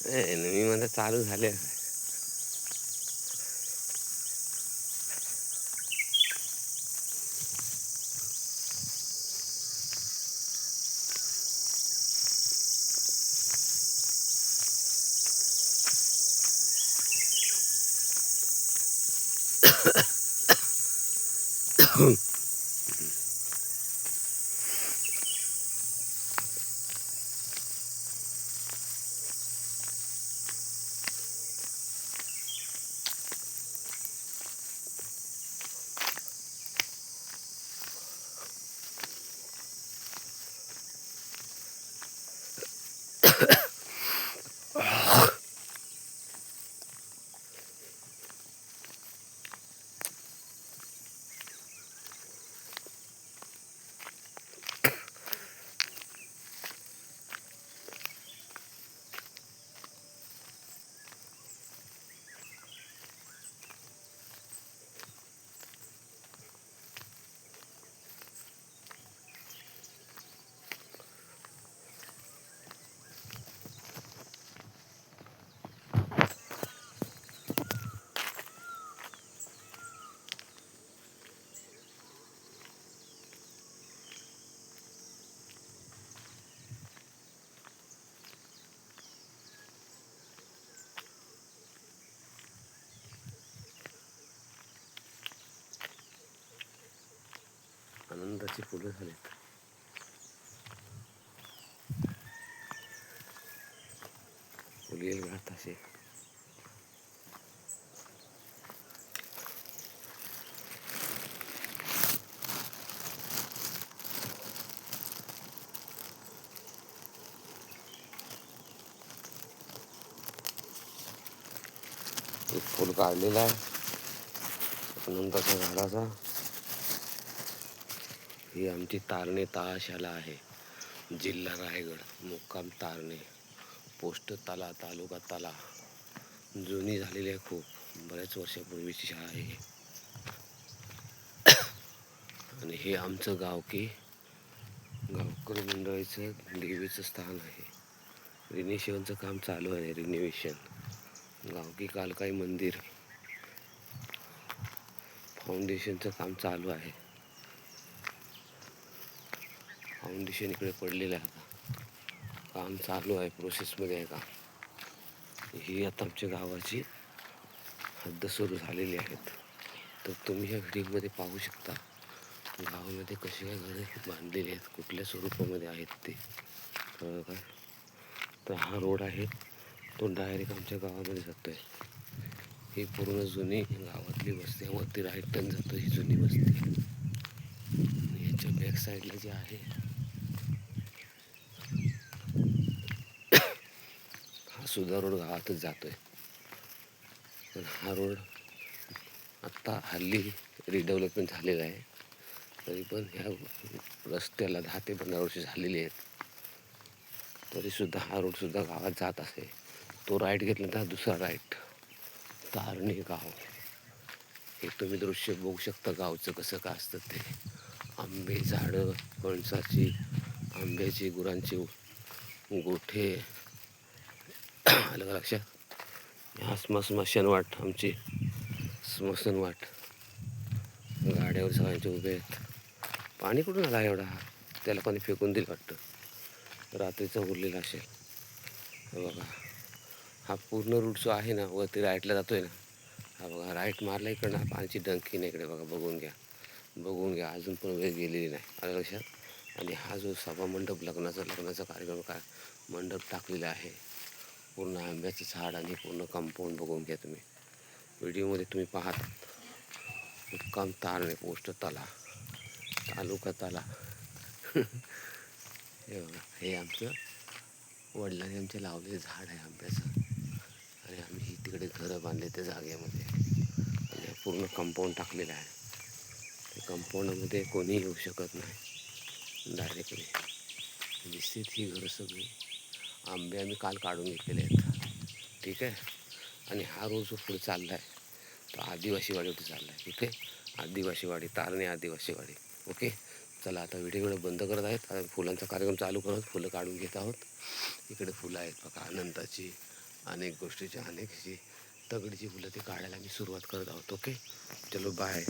मी म्हणता चालू झाले. आनंदाची फुलं झालीत. फुलेल घात असे एक फुल काढलेला आहे आनंदाच्या झाडाचा. ही आमची तारणे तळाशाला आहे. जिल्हा रायगड, मुक्काम तारणे, पोस्ट तला, तालुका तला. जुनी झालेली आहे खूप, बऱ्याच वर्षापूर्वीची शाळा आहे. आणि हे आमचं गावकरी मंडळीचं देवीचं स्थान आहे. रिनिवेशनचं काम चालू आहे. गावकी कालकाई मंदिर फाउंडेशनचं काम चालू आहे. फाउंडेशन इकडे पडलेलं आहे. काम चालू आहे, प्रोसेसमध्ये आहे का. ही आता आमच्या गावाची हद्द सुरू झालेली आहेत. तर तुम्ही ह्या व्हिडिओमध्ये पाहू शकता गावामध्ये कसे काय घरे बांधलेले आहेत, कुठल्या स्वरूपामध्ये आहेत ते. काय तर हा रोड आहे तो डायरेक्ट आमच्या गावामध्ये जातोय. ही पूर्ण जुनी गावातली वस्ती आहे. वरती राईट टर्न जातो, ही जुनी वस्ती. याच्या बॅक साईडला जे आहे हा सुद्धा रोड गावातच जातोय. पण हा रोड आत्ता हल्ली रिडेव्हलपमेंट झालेला आहे. तरी पण ह्या रस्त्याला 10 ते 15 वर्ष झालेली आहेत. तरीसुद्धा हा रोडसुद्धा गावात जात असे. तो राईट घेतला तर दुसरा राईट, तारणे गाव. हे तुम्ही दृश्य बघू शकता गावचं कसं काय असतं ते. आंबे झाडं, फणसाची, आंब्याची, गुरांची गोठे. आलं का लक्षात. हा स्मशानवाट आमची, स्मशानवाट. गाड्यावर सगळ्यांचे उभे आहेत. पाणी कुठून आला एवढा. त्याला पाणी फेकून दिलं वाटतं, रात्रीचा उरलेला असेल. हे बघा, हा पूर्ण रूट जो आहे ना वरती राईटला जातोय ना, हा बघा राईट मारला इकडनं पाण्याची डंकी नाही इकडे बघा. बघून घ्या अजून पण वेळ गेलेली नाही. आलं लक्षात. आणि हा जो सभा मंडप, लग्नाचा कार्यक्रम मंडप टाकलेला आहे. पूर्ण आंब्याचं झाड आणि पूर्ण कंपाऊंड बघून घ्या तुम्ही. व्हिडिओमध्ये तुम्ही पाहत मुक्काम तारणे, पोस्ट तला, तालुका तला. हे बघा, हे आमचं वडिलांनी आमच्या लावलेलं झाड आहे आंब्याचं. आणि आम्ही तिकडे घरं बांधले त्या जागेमध्ये. आणि पूर्ण कंपाऊंड टाकलेलं आहे. त्या कंपाऊंडमध्ये कोणीही येऊ शकत नाही डायरेक्टली. दिसते ही घरं सगळी. आंबे आम्ही काल काढून घेतलेले आहेत. ठीक आहे. आणि हा रोड जो पुढे चालला आहे तो आदिवासीवाडीवरती चालला आहे. इथे आदिवासीवाडी, तारणे आदिवासीवाडी. ओके. चला आता व्हिडिओ बंद करत आहेत. आता फुलांचा कार्यक्रम चालू करत फुलं काढून घेत आहोत. इकडे फुलं आहेत बघा, अनंताची, अनेक गोष्टीची अनेक जी तगडीची फुलं ती काढायला मी सुरुवात करत आहोत. ओके, चलो बाय.